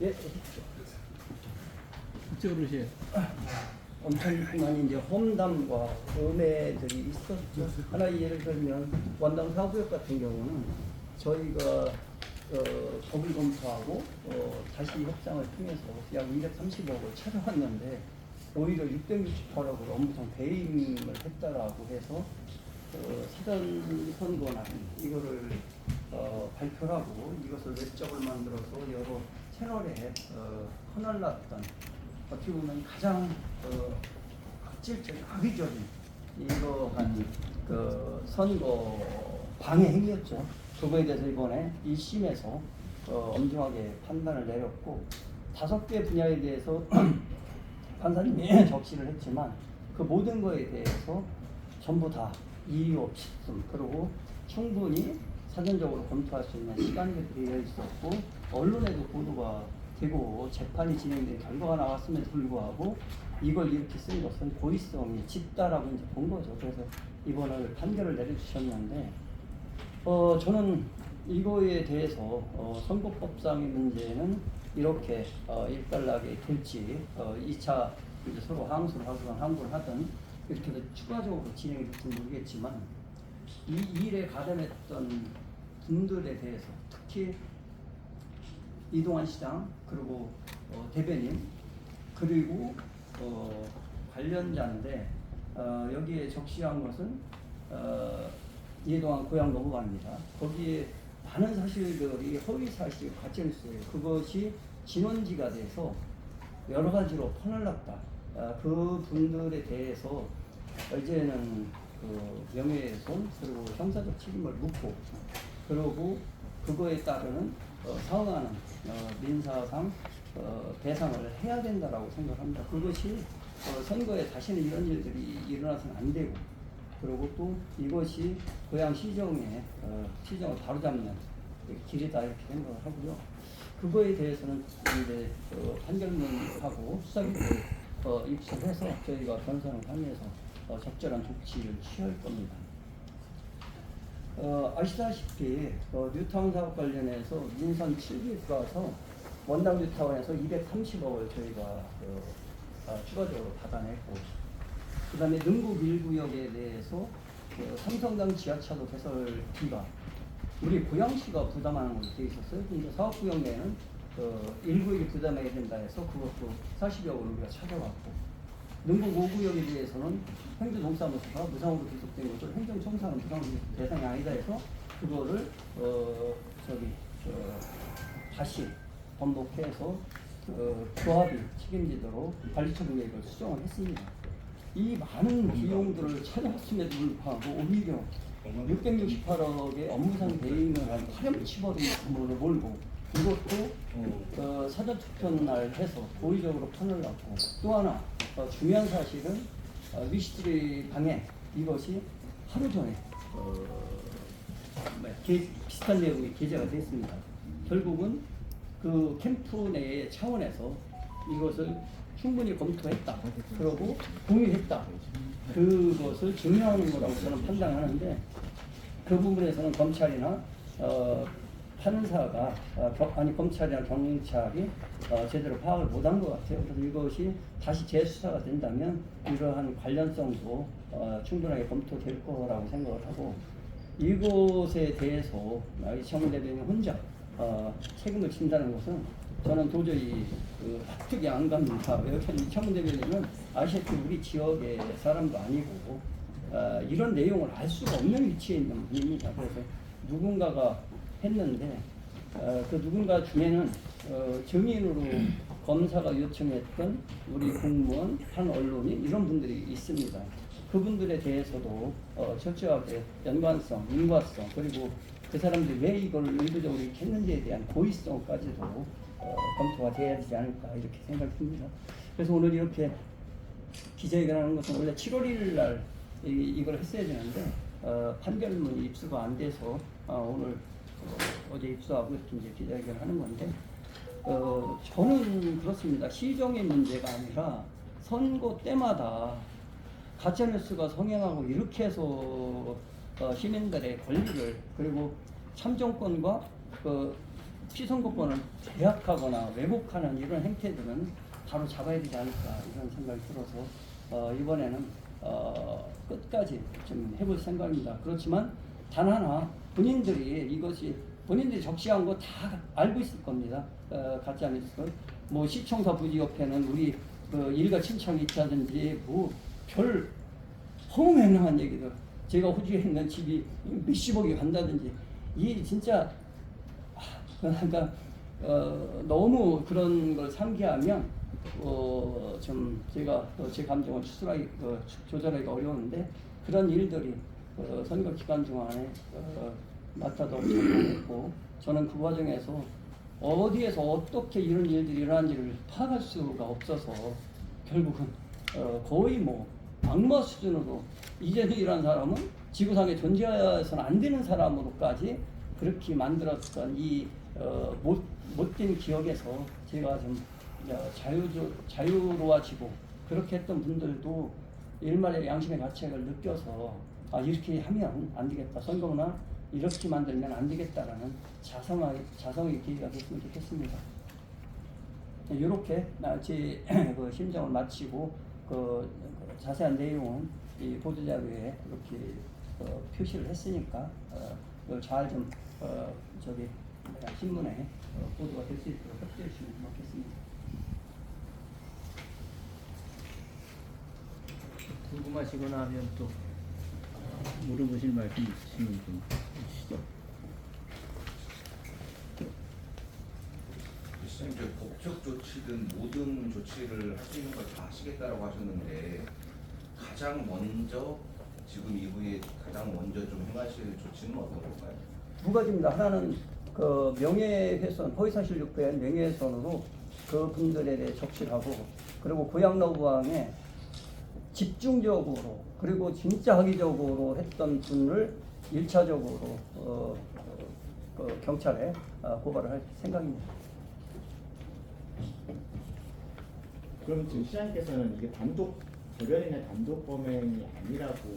예. 이쪽으로 오세요. 엄청난 이제 험담과 오해들이 있었죠. 하나 예를 들면 원당 사구역 같은 경우는 저희가 법을 검토하고 다시 협상을 통해서 약 230억을 찾아왔는데 오히려 668억을 업무상 배임을 했다라고 해서 사전 선거나 이거를 발표하고 이것을 외적을 만들어서 여러 채널에 퍼날랐던 어떻게 보면 가장 악질적인 악의적인 이러한 선거 방해 행위였죠. 그거에 대해서 이번에 1심에서 엄중하게 판단을 내렸고 5개 분야에 대해서 판사님이 적시를 했지만 그 모든 거에 대해서 전부 다 이유 없이 그리고 충분히 사전적으로 검토할 수 있는 시간이 되어 있었고 언론에도 보도가 되고 재판이 진행된 결과가 나왔음에도 불구하고 이걸 이렇게 쓴 것은 고의성이 짙다라고 이제 본 거죠. 그래서 이번을 판결을 내려주셨는데 저는 이거에 대해서 선거법상의 문제는 이렇게 일단락이 될지 2차 이제 서로 항소를 하든 항고를 하든 이렇게 추가적으로 진행이 될지 모르겠지만 이 일에 가담했던 분들에 대해서 특히 이동환 시장 그리고 대변인 그리고 관련자인데 여기에 적시한 것은 이동환 고향 노무관입니다. 거기에 많은 사실들이 허위 사실, 가짜뉴스예요. 그것이 진원지가 돼서 여러 가지로 퍼날랐다. 그 분들에 대해서 이제는 명예훼손 그리고 형사적 책임을 묻고 그리고 그거에 따르는 상응하는 민사상 배상을 해야 된다라고 생각합니다. 그것이 선거에 다시는 이런 일들이 일어나서는 안 되고 그리고 또 이것이 고향 시정의 시정을 바로잡는 길이다 이렇게 생각을 하고요. 그거에 대해서는 이제 판결문하고 수사기를 입수해서 저희가 변선을 하면서 적절한 조치를 취할 겁니다. 아시다시피 뉴타운 사업 관련해서 민선 7기 들어와서 원당 뉴타운에서 230억을 저희가 추가적으로 받아냈고 그 다음에 능구 1구역에 대해서 삼성당 지하차도 개설비가 우리 고양시가 부담하는 걸로 되어 있었어요. 근데 사업구역 내에는 1구역이 부담해야 된다 해서 그것도 40억을 우리가 찾아왔고 능구 5구역에 대해서는 행정동사무소가 무상으로 기속된 것을 행정청사는 무상으로 대상이 아니다 해서 그거를 다시 번복해서 조합이 책임지도록 관리처분 계획을 수정을 했습니다. 이 많은 비용들을 찾아왔음에도 불구하고 오히려 668억의 업무상 배임을 한 파렴치버린 부분을 몰고 이것도 사전 투표 날 해서 고의적으로 판을 났고 또 하나 중요한 사실은 위시트리 방해 이것이 하루 전에 비슷한 내용이 게재가 됐습니다. 결국은 그 캠프 내의 차원에서 이것을 충분히 검토했다. 그리고 공유했다. 그것을 증명하는 거라고 저는 판단하는데 그 부분에서는 검찰이나 판사가 검찰이나 경찰이 제대로 파악을 못한 것 같아요. 그래서 이것이 다시 재수사가 된다면 이러한 관련성도 충분하게 검토될 거라고 생각을 하고 이것에 대해서 이창문 대변인 혼자 책임을 진다는 것은 저는 도저히 납득이 안 갑니다. 여튼 이창문 대변인은 아시아티 우리 지역의 사람도 아니고 이런 내용을 알 수가 없는 위치에 있는 분입니다. 그래서 누군가가 했는데 그 누군가 중에는 증인으로 검사가 요청했던 우리 공무원, 한 언론인 이런 분들이 있습니다. 그분들에 대해서도 철저하게 연관성, 인과성 그리고 그 사람들이 왜 이걸 의도적으로 이렇게 했는지에 대한 고의성까지도 검토가 돼야 되지 않을까 이렇게 생각합니다. 그래서 오늘 이렇게 기자회견하는 것은 원래 7월 1일 날 이걸 했어야 되는데 판결문이 입수가 안 돼서 오늘 어제 입수하고 이렇게 이제 기자회견을 하는 건데 저는 그렇습니다. 시정의 문제가 아니라 선거 때마다 가짜뉴스가 성행하고 이렇게 해서 시민들의 권리를 그리고 참정권과 피선거권을 제약하거나 왜곡하는 이런 행태들은 바로 잡아야 되지 않을까 이런 생각이 들어서 이번에는 끝까지 좀 해볼 생각입니다. 그렇지만 단 하나 본인들이 이것이 본인들이 적시한 거 다 알고 있을 겁니다. 가짜 뉴스 뭐 시청사 부지협회는 우리 그 일가 친척이 있다든지 뭐 별 허무맹랑한 얘기들 제가 호주에 있는 집이 몇십억이 간다든지 이 진짜 그러니까 너무 그런 걸 상기하면 좀 제가 제 감정을 추스하기 조절하기 어려운데 그런 일들이 선거 기간 동안에 맡아도 했고 저는 그 과정에서 어디에서 어떻게 이런 일들이 일어난지를 파악할 수가 없어서 결국은 거의 뭐 악마 수준으로 이재명이라는 사람은 지구상에 존재해서는 안 되는 사람으로까지 그렇게 만들었던 이 못된 기억에서 제가 좀 자유로워지고 그렇게 했던 분들도 일말의 양심의 가책을 느껴서 이렇게 하면 안 되겠다. 선거나 이렇게 만들면 안 되겠다라는 자성의 계기가 됐으면 좋겠습니다. 이렇게 제 그 심정을 마치고 그 자세한 내용은 이 보도자료에 이렇게 표시를 했으니까 잘 좀 저기 신문에 보도가 될 수 있도록 협조해 주시면 고맙겠습니다. 궁금하시거나 하면 또 물어보실 말씀 있으시면 좀 해주시죠. 이제 법적 조치든 모든 조치를 할 수 있는 걸 다 하시겠다라고 하셨는데 가장 먼저 지금 이후에 가장 먼저 좀 행하실 조치는 어떤 건가요? 두 가지입니다. 하나는 그 명예훼손, 허위사실 유포의 명예훼손으로 그 분들에 대해 적시하고 그리고 고양로부항에 집중적으로 그리고 진짜 학위적으로 했던 분을 1차적으로 경찰에 고발을 할 생각입니다. 그럼 지금 시장님께서는 이게 대변인의 단독 범행이 아니라고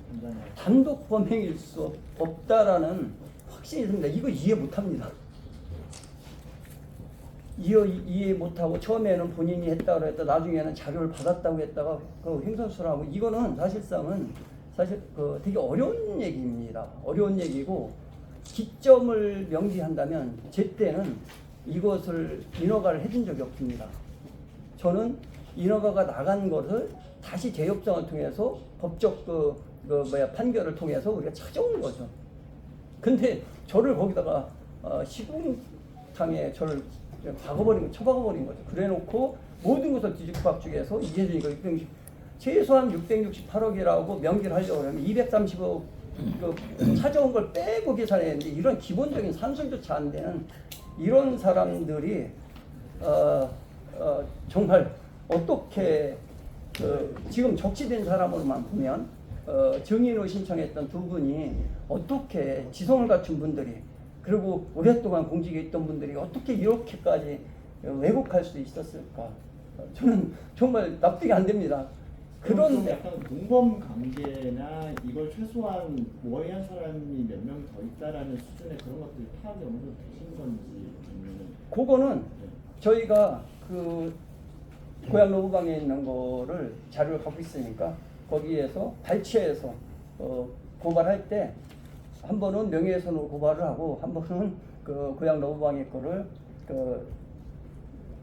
판단하세요? 단독 범행일 수 없다라는 확신이 듭니다. 이거 이해 못합니다. 이해 못하고 처음에는 본인이 했다고 했다 나중에는 자료를 받았다고 했다가 그 횡설수설하고 이거는 사실 되게 어려운 얘기입니다. 어려운 얘기고 기점을 명시한다면 제때는 이것을 인허가를 해준 적이 없습니다. 저는 인허가가 나간 것을 다시 재협정을 통해서 법적 판결을 통해서 우리가 찾아온 거죠. 근데 저를 거기다가 시궁탕에 저를 처박아버린 거죠. 그래놓고 모든 것을 뒤죽박죽해서 이재명이가 최소한 668억이라고 명기를 하려고 하면 230억 찾아온 걸 빼고 계산했는데 이런 기본적인 산술조차 안 되는 이런 사람들이 정말 어떻게 지금 적시된 사람으로만 보면 증인으로 신청했던 두 분이 어떻게 지성을 갖춘 분들이 그리고 오랫동안 공직에 있던 분들이 어떻게 이렇게까지 왜곡할 수 있었을까? 저는 정말 납득이 안 됩니다. 그런 약간 공범 관계나 이걸 최소한 모의한 사람이 몇 명 더 있다라는 수준의 그런 것들이 파악이 어느 정도 되신 건지 아니면은 그거는 저희가 그 고향 노부방에 있는 거를 자료를 갖고 있으니까 거기에서 발췌해서 고발할 때 한 번은 명예훼손으로 고발을 하고 한 번은 그 고향 노부방의 거를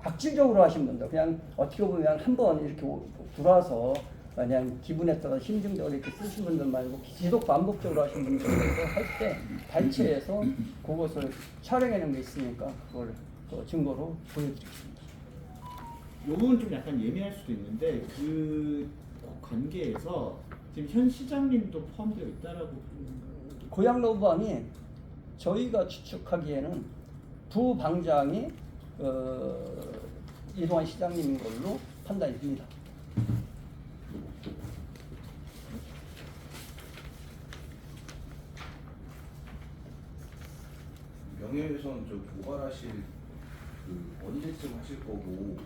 악질적으로 하신 분들 그냥 어떻게 보면 한 번 이렇게 들어와서 그냥 기분에 따라 심증적으로 이렇게 쓰신 분들 말고 지속 반복적으로 하신 분들도 할 때 발췌해서 그것을 촬영해낸 게 있으니까 그걸 증거로 보여드리겠습니다. 요건 좀 약간 예민할 수도 있는데 그 관계에서 지금 현 시장님도 포함되어 있다라고 고향 노부방이 저희가 추측하기에는 두 방장이 이동환 시장님인 걸로 판단이 됩니다. 명예훼손 고발하실 언제쯤 하실 거고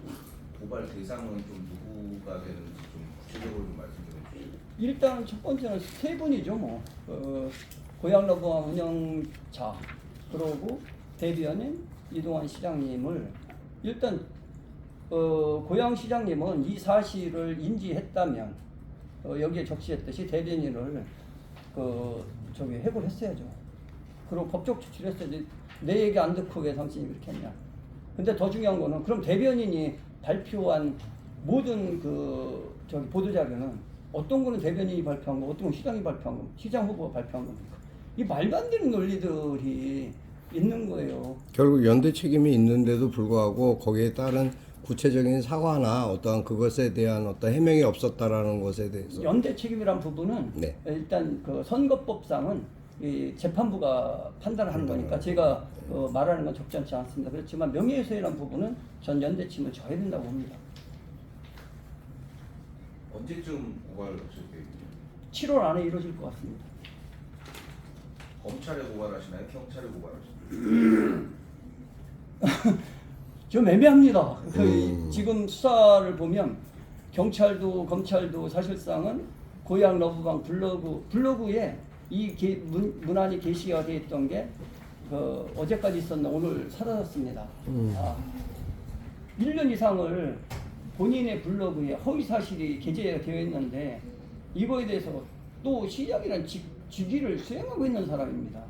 고발 대상은 좀 누구가 되는지 좀 구체적으로 좀 말씀 좀 해주시죠. 일단 첫 번째는 세 분이죠. 고향 노부방 운영자 그러고 대변인 이동환 시장님을 일단 고양시장님은 이 사실을 인지했다면 여기에 적시했듯이 대변인을 해고했어야죠. 그리고 법적 조치를 했어야지. 내 얘기 안 듣고 왜 당신이 그렇게 했냐. 근데 더 중요한 거는 그럼 대변인이 발표한 모든 보도자료는 어떤 거는 대변인이 발표한 거, 어떤 건 시장이 발표한 거, 시장 후보가 발표한 겁니까? 이 말도 안 되는 논리들이 있는 거예요. 결국 연대 책임이 있는데도 불구하고 거기에 따른 구체적인 사과나 어떠한 그것에 대한 어떤 해명이 없었다라는 것에 대해서 연대 책임이란 부분은 네. 일단 그 선거법상은 이 재판부가 판단을 하는 거니까 제가 말하는 건 적절치 않습니다. 그렇지만 명예훼손이라는 부분은 전 연대 책임을 져야 된다고 봅니다. 언제쯤 고발하실 계획이에요? 7월 안에 이루어질 것 같습니다. 검찰에 고발하시나요? 경찰에 고발하시나요? 좀 애매합니다. 지금 수사를 보면 경찰도 검찰도 사실상은 고향 러브방 블로그에 이 문안이 게시가 되어 있던 게 어제까지 있었나 오늘 사라졌습니다. 1년 이상을 본인의 블로그에 허위 사실이 게재가 되어 있는데 이거에 대해서 또 시장이라는 직위를 수행하고 있는 사람입니다.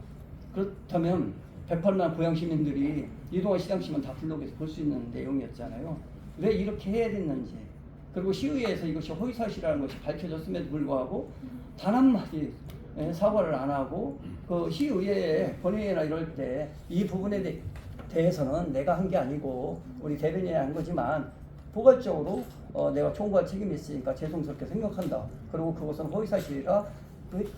그렇다면 108만 고양 시민들이 이동환 시장씨만 다 블로그에서 볼 수 있는 내용이었잖아요. 왜 이렇게 해야 됐는지. 그리고 시의회에서 이것이 허위사실이라는 것이 밝혀졌음에도 불구하고 단 한마디 사과를 안 하고 그 시의회 본회의나 이럴 때 이 부분에 대해서는 내가 한 게 아니고 우리 대변인이 한 거지만 포괄적으로 내가 총괄 책임이 있으니까 죄송스럽게 생각한다. 그리고 그것은 허위사실이라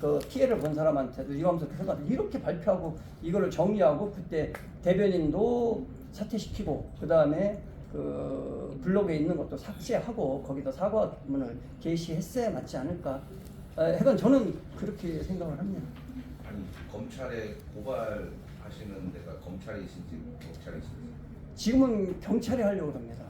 그 피해를 본 사람한테도 유감스럽게 생각한다. 이렇게 발표하고 이거를 정리하고 그때 대변인도 사퇴시키고 그 다음에 그 블로그에 있는 것도 삭제하고 거기다 사과문을 게시했어야 맞지 않을까. 하여간 저는 그렇게 생각을 합니다. 아니 검찰에 고발하시는 데가 검찰이신지 경찰이신지? 지금은 경찰이 하려고 합니다.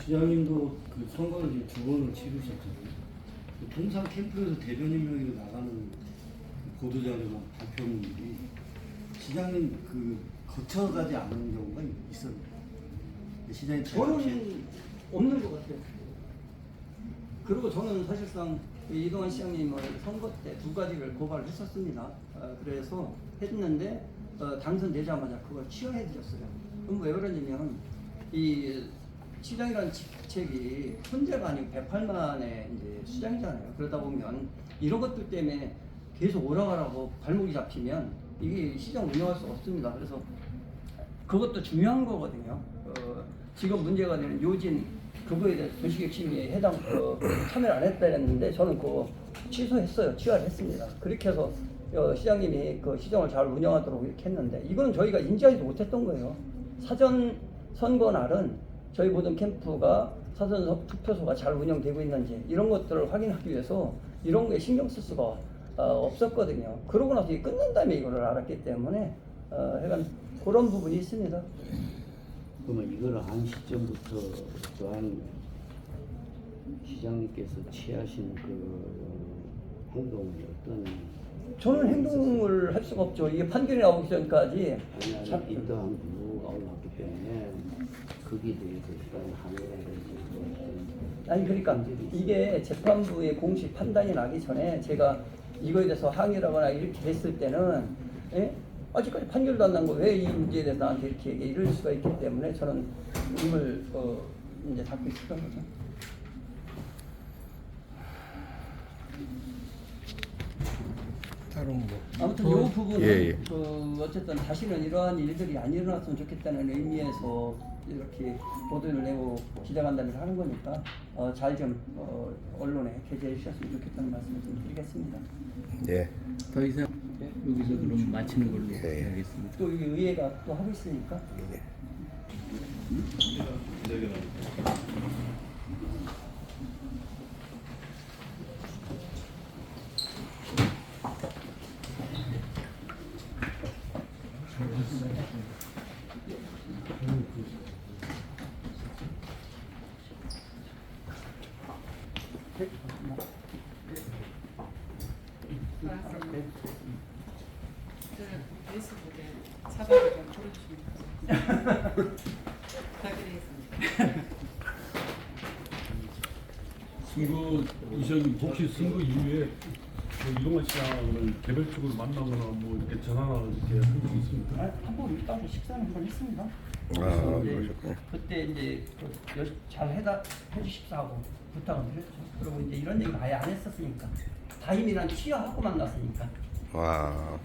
시장님도 그 선거를 지금 2번을 치르셨잖아요. 통상 캠프에서 대변인 명의로 나가는 보도자료나 발표문들이 시장님 거쳐가지 않는 경우가 있었나요? 시장님 저는 없는 것 같아요. 그리고 저는 사실상 이동환 시장님을 선거 때 2가지를 고발을 했었습니다. 그래서 했는데 당선되자마자 그걸 취하해드렸어요. 그럼 왜 그러냐면 이 시장이라는 직책이 혼자가 아니고 108만의 이제 시장이잖아요. 그러다 보면 이런 것들 때문에 계속 오라가라고 발목이 잡히면 이게 시장 운영할 수 없습니다. 그래서 그것도 중요한 거거든요. 지금 문제가 되는 요진 그거에 대해서 도시객심에 해당 참여를 안 했다 했는데 저는 그거 취소했어요. 취하를 했습니다. 그렇게 해서 시장님이 그 시장을 잘 운영하도록 이렇게 했는데 이거는 저희가 인지하지도 못했던 거예요. 사전 선거 날은 저희 모든 캠프가 사전 투표소가 잘 운영되고 있는지 이런 것들을 확인하기 위해서 이런 거에 신경 쓸 수가 없었거든요. 그러고 나서 이게 끝난 다음에 이거를 알았기 때문에 하여간 그런 부분이 있습니다. 그러면 이걸 한 시점부터 또한 시장님께서 취하신 그 행동이 어떤? 저는 행동을 할 수가 없죠. 이게 판결이 나오기 전까지 아니 인도한 부가 올랐기 때문에 거기에 대해서 일단 항의라든지 아니 그러니까 이게 재판부의 공식 판단이 나기 전에 제가 이거에 대해서 항의라거나 이렇게 했을 때는 아직까지 판결도 안 난 거 왜 이 문제에 대해서 나한테 이렇게 얘기해 이럴 수가 있기 때문에 저는 입을 이제 닫고 있었던 거죠. 다른 아무튼 이 부분은 예. 어쨌든 다시는 이러한 일들이 안 일어났으면 좋겠다는 의미에서 이렇게 보도를 내고 기자간담회를 하는 거니까 잘 좀 언론에 게재해 주셨으면 좋겠다는 말씀을 좀 드리겠습니다. 예. 더 이상 여기서 그럼 마치는 걸로 예. 하겠습니다. 또 이게 의회가 또 하고 있으니까. 저한테 사과를 좀 풀어주시면 부탁드리겠습니다. 선거 이전 혹시 선거 이후에 뭐 이동환 시장을 개별적으로 만나거나 뭐 이렇게 전화나 이렇게 한 적이 있습니까? 한번 따로 식사를 한번 했습니다. 아, 이제 그러셨군요. 그때 이제 잘 해주십사 하고 부탁을 드렸죠. 그리고 이제 이런 얘기는 아예 안 했었으니까 다임이란 취하하고 만났으니까. 와.